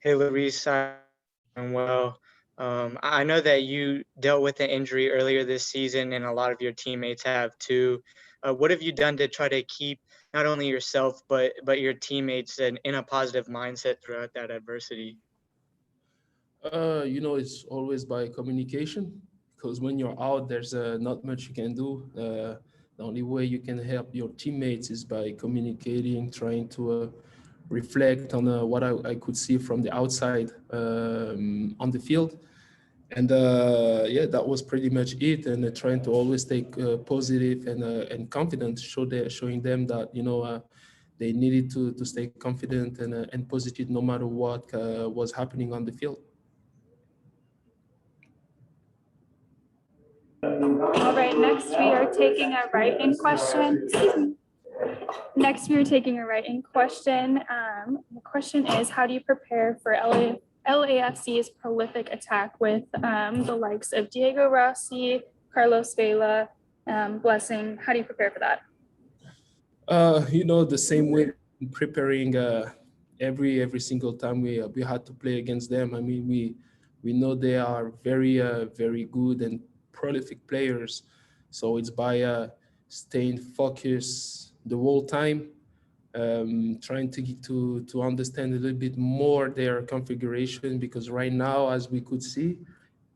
Hey, Larrys, I'm well. I know that you dealt with an injury earlier this season, and a lot of your teammates have too. What have you done to try to keep not only yourself but your teammates in a positive mindset throughout that adversity? It's always by communication because when you're out, there's not much you can do. The only way you can help your teammates is by communicating, trying to reflect on what I could see from the outside on the field. And yeah, that was pretty much it. And trying to always stay positive and confident, showing them that they needed to stay confident and positive no matter what was happening on the field. All right, next we are taking a write-in question. Excuse me. Next, we are taking a write-in question. The question is, how do you prepare for LAFC's prolific attack with the likes of Diego Rossi, Carlos Vela, Blessing? How do you prepare for that? The same way preparing every single time we had to play against them. I mean, we know they are very good and prolific players. So it's by staying focused the whole time, trying to understand a little bit more their configuration, because right now, as we could see,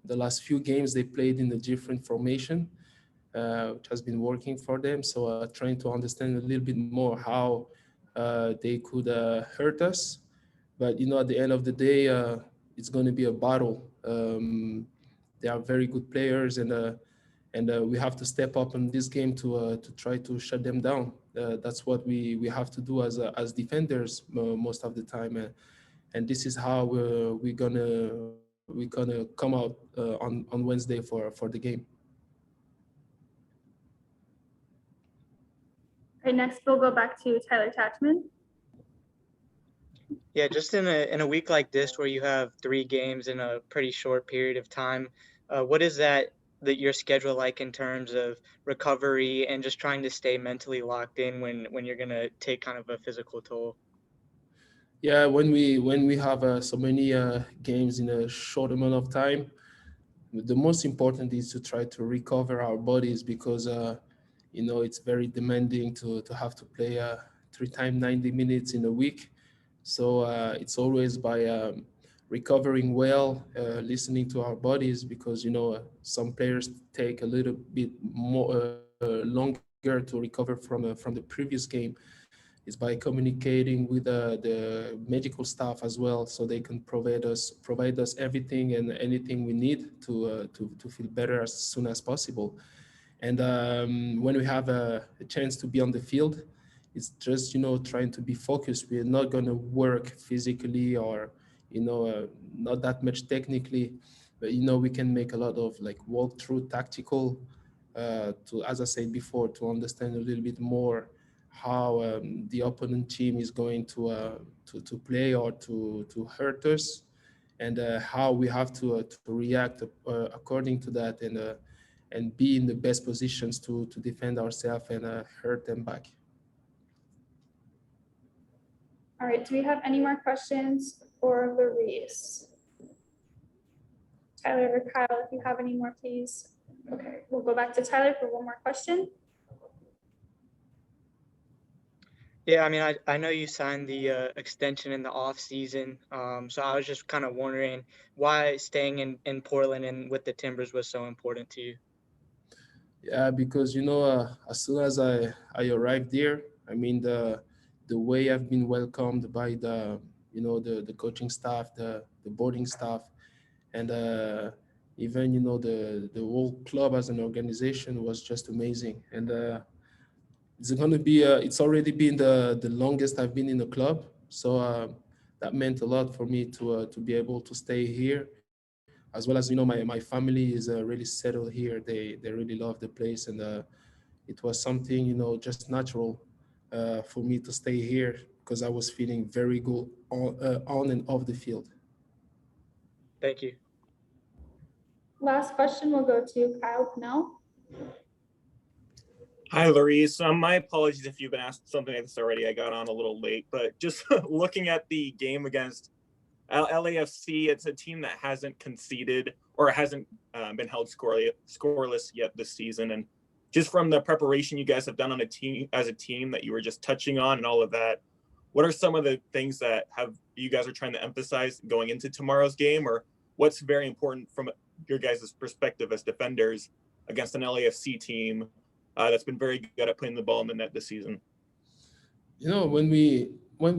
the last few games they played in a different formation, which has been working for them. So trying to understand a little bit more how they could hurt us. But at the end of the day, it's going to be a battle. They are very good players, and we have to step up in this game to try to shut them down. That's what we have to do as defenders most of the time, and this is how we're gonna come out on Wednesday for the game. All right, next we'll go back to Tyler Tatchman. Yeah, just in a week like this where you have three games in a pretty short period of time, what is that your schedule like in terms of recovery and just trying to stay mentally locked in when you're gonna take kind of a physical toll? Yeah, when we have so many games in a short amount of time, the most important is to try to recover our bodies, because it's very demanding to have to play 3 times 90 minutes in a week. So it's always by recovering well, listening to our bodies, because some players take a little bit more longer to recover from the previous game. Is by communicating with the medical staff as well, so they can provide us everything and anything we need to feel better as soon as possible. And when we have a chance to be on the field, it's just trying to be focused. We're not going to work physically or not that much technically, but we can make a lot of like walkthrough tactical, to, as I said before, to understand a little bit more how the opponent team is going to play or to hurt us, and how we have to react according to that, and be in the best positions to defend ourselves and hurt them back. All right, do we have any more questions for Larrys? Tyler or Kyle, if you have any more, please. Okay, we'll go back to Tyler for one more question. Yeah, I mean, I know you signed the extension in the off season, so I was just kind of wondering why staying in Portland and with the Timbers was so important to you. Yeah, because as soon as I arrived there, I mean the way I've been welcomed by the coaching staff, the boarding staff, and even the whole club as an organization was just amazing. And it's already been the longest I've been in the club, so that meant a lot for me to be able to stay here, as well as my family is really settled here. They really love the place, and it was something just natural for me to stay here, because I was feeling very good on and off the field. Thank you. Last question will go to Kyle Pennell. Hi, Larrys. My apologies if you've been asked something like this already. I got on a little late, but just looking at the game against LAFC, it's a team that hasn't conceded or hasn't been held scoreless yet this season. And just from the preparation you guys have done on a team as a team that you were just touching on and all of that, what are some of the things that you guys are trying to emphasize going into tomorrow's game, or what's very important from your guys' perspective as defenders against an LAFC team that's been very good at putting the ball in the net this season? When we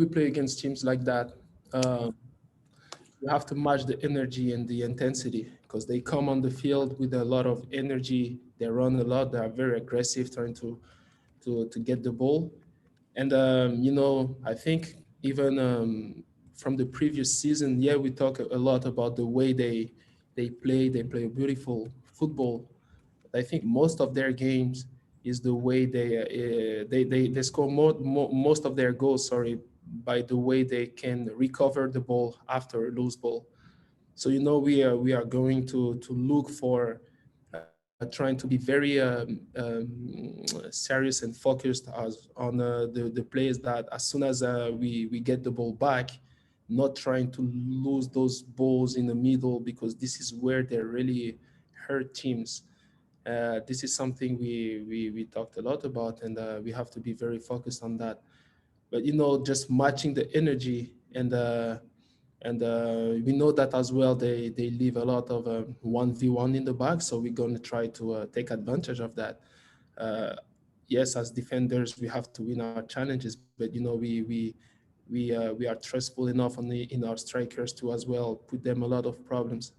play against teams like that, you have to match the energy and the intensity because they come on the field with a lot of energy. They run a lot. They are very aggressive, trying to get the ball. And I think even from the previous season, yeah, we talk a lot about the way they play. They play beautiful football. I think most of their games is the way they score most of their goals. Sorry, by the way they can recover the ball after a loose ball. So we are going to look for trying to be very serious and focused on the players that as soon as we get the ball back, not trying to lose those balls in the middle because this is where they really hurt teams. This is something we talked a lot about, and we have to be very focused on that. But just matching the energy and we know that as well. They leave a lot of 1v1 in the back, so we're going to try to take advantage of that. Uh, yes, as defenders, we have to win our challenges, but we are trustful enough in our strikers to as well put them a lot of problems.